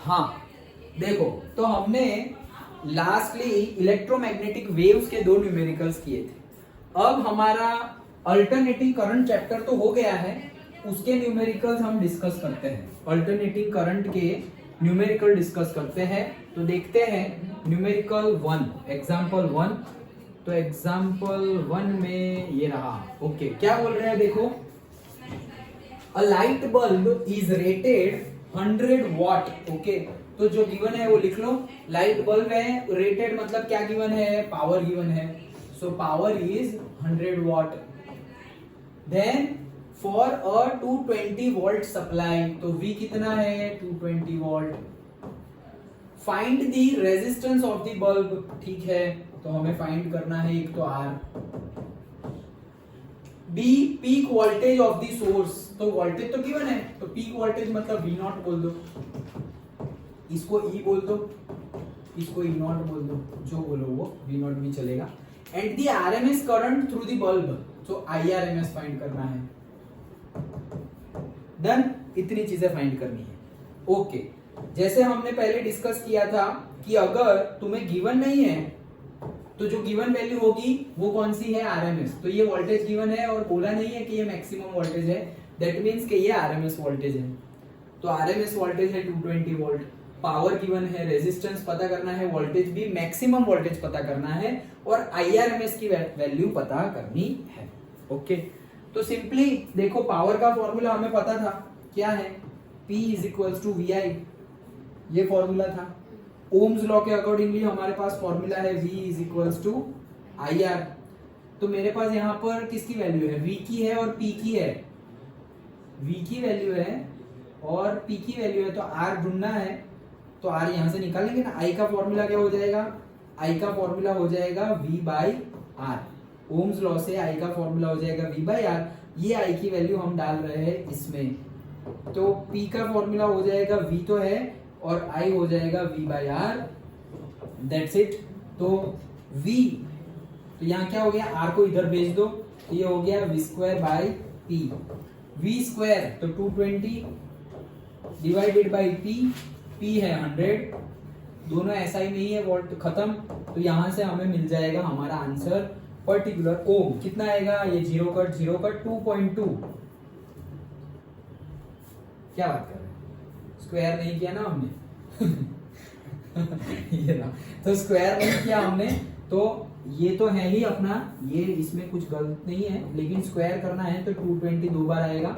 हाँ देखो, तो हमने लास्टली इलेक्ट्रोमैग्नेटिक वेव्स के 2 न्यूमेरिकल्स किए थे। अब हमारा अल्टरनेटिंग करंट चैप्टर तो हो गया है, उसके न्यूमेरिकल्स हम डिस्कस करते हैं। अल्टरनेटिंग करंट के न्यूमेरिकल डिस्कस करते हैं। तो देखते हैं न्यूमेरिकल 1, एग्जांपल 1। तो एग्जांपल 1 में ये रहा। ओके, क्या बोल रहे हैं देखो, a light bulb is rated 100 watt. Okay, तो जो गिवन है वो लिख लो। लाइट बल्ब है, रेटेड मतलब क्या गिवन है, पावर गिवन है। So power is 100 watt. Then for a 220 volt supply, तो V कितना है, 220 volt. Find the resistance of the bulb, ठीक है, तो हमें फाइंड करना है एक तो R। B peak voltage of the source, तो वोल्टेज तो गिवन है, तो पीक वोल्टेज मतलब V0 बोल दो, इसको E बोल दो, इसको E0 बोल दो, जो बोलो वो V0 भी चलेगा। And the RMS current through the bulb, तो IRMS फाइंड करना है। डन, इतनी चीजें फाइंड करनी है। ओके, जैसे हमने पहले डिस्कस किया था कि अगर तुम्हें गिवन नहीं है तो जो गिवन वैल्यू होगी वो कौन सी है, RMS। तो ये वोल्टेज गिवन है और बोला नहीं है कि ये मैक्सिमम वोल्टेज है, दैट मींस कि ये RMS वोल्टेज है। तो RMS वोल्टेज है 220 वोल्ट। पावर गिवन है, रेजिस्टेंस पता करना है, वोल्टेज भी, मैक्सिमम वोल्टेज पता करना है और IRMS की वैल्यू पता करनी है। ओके, तो सिंपली देखो, पावर का फॉर्मूला हमें पता था, क्या है, P is equals to VI, ये फॉर्मूला था। ओम्स लॉ के अकॉर्डिंगली हमारे पास फॉर्मूला है V is equals to IR। तो मेरे पास यहाँ पर किसकी वैल्यू है, V की है और P की है। V की वैल्यू है और P की वैल्यू है, तो R ढूंढना है, तो R यहां से निकालेंगे ना। I का फॉर्मूला क्या हो जाएगा, I का फॉर्मूला हो जाएगा V by R। Ohm's law से I का फॉर्मूला हो जाएगा V बाई R। ये I की वैल्यू हम डाल रहे हैं इसमें, तो P का फॉर्मूला हो जाएगा, V तो है और I हो जाएगा V by R, that's it. तो V, तो यहाँ क्या हो गया, R को इधर भेज दो, तो ये हो गया V square by P। V square तो 220 डिवाइडेड बाई P है 100, दोनों ऐसा ही नहीं है, वोल्ट खत्म। तो यहां से हमें मिल जाएगा हमारा आंसर पर्टिकुलर ओम। कितना आएगा, ये 0 कट 2.2। क्या बात कर रहे हैं, स्क्वायर नहीं किया ना हमने ये ना, तो स्क्वायर नहीं किया हमने, तो ये तो है ही अपना, ये इसमें कुछ गलत नहीं है, लेकिन स्क्वायर करना है तो 220 दो बार आएगा।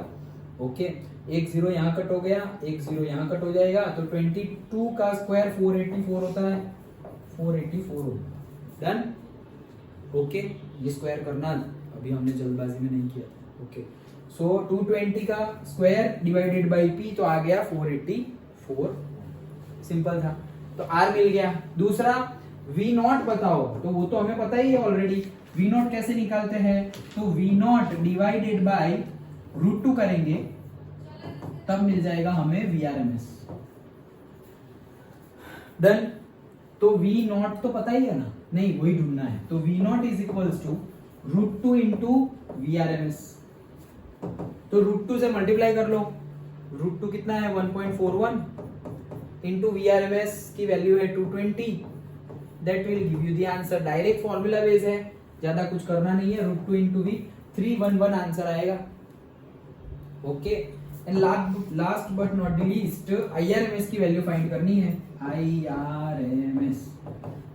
ओके, एक 0 यहाँ कट हो गया, एक 0 यहाँ कट हो जाएगा, तो 22 का स्क्वायर 484 होता है, 484 हो। डन। ओके, ये स्क्वायर करना अभी हमने जल्दबाजी में नहीं किया। ओके, सो 220 का स्क्वायर डिवाइडेड बाई P, तो आ गया 484। सिंपल था, तो R मिल गया। दूसरा V0 बताओ, तो वो तो हमें पता ही है ऑलरेडी। V0 कैसे निकालते हैं, तो V0 डिवाइडेड बाई √2 करेंगे, तब मिल जाएगा हमें VRMS। डन। तो V0 तो पता ही है ना, नहीं वही ढूंढना है, तो V0 is equals to √2 into VRMS। तो √2 से मल्टीप्लाई कर लो, √2 कितना है 1.41 इंटू VRMS की वैल्यू है 220, that will give you the answer. Direct formula base है, ज्यादा कुछ करना नहीं है, √2 इंटू V 311 आंसर आएगा। Okay, and last but not the least, IRMS की वैल्यू फाइंड करनी है, IRMS।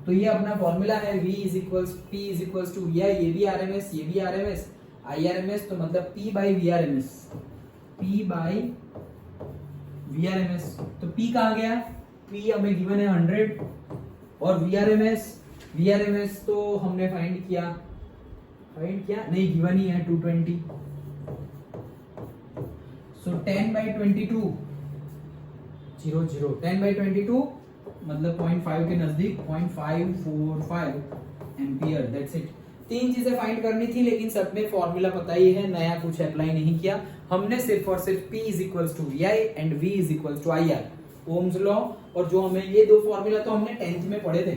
तो ये अपना फॉर्मूला है, V is equals P is equals to VI, ये भी RMS, ये भी RMS, IRMS तो मतलब P by VRMS, P by VRMS। तो P कहाँ गया, P हमें गिवन है 100 और VRMS तो हमने फाइंड किया नहीं, गिवन ही है 220। सो 10/22 0 10/22 मतलब 0.5 के नजदीक 0.545 एम्पियर, दैट्स इट। 3 चीजें फाइंड करनी थी, लेकिन सब में फॉर्मूला पता ही है, नया कुछ अप्लाई नहीं किया हमने, सिर्फ और सिर्फ P is equals to VI and V is equals to IR, Ohm's law. और जो हमें ये 2 फॉर्मूला तो हमने 10th में पढ़े थे,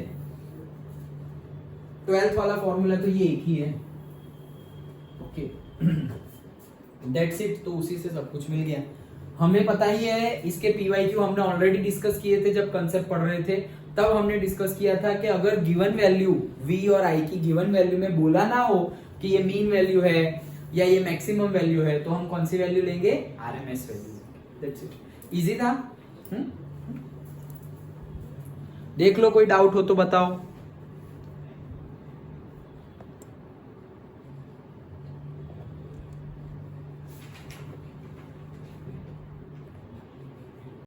12th वाला फॉर्मूला तो ये एक ही है। Okay, that's it. तो उसी से सब कुछ मिल गया। हमें पता ही है, इसके पीवाईक्यू हमने ऑलरेडी डिस्कस किए थे जब कंसेप्ट पढ़ रहे थे, तब हमने डिस्कस किया था कि अगर गिवन वैल्यू v और i की गिवन वैल्यू में बोला ना हो कि ये मीन वैल्यू है या ये मैक्सिमम वैल्यू है, तो हम कौन सी वैल्यू लेंगे? RMS value. That's it. Easy था। देख लो, कोई डाउट हो तो बताओ।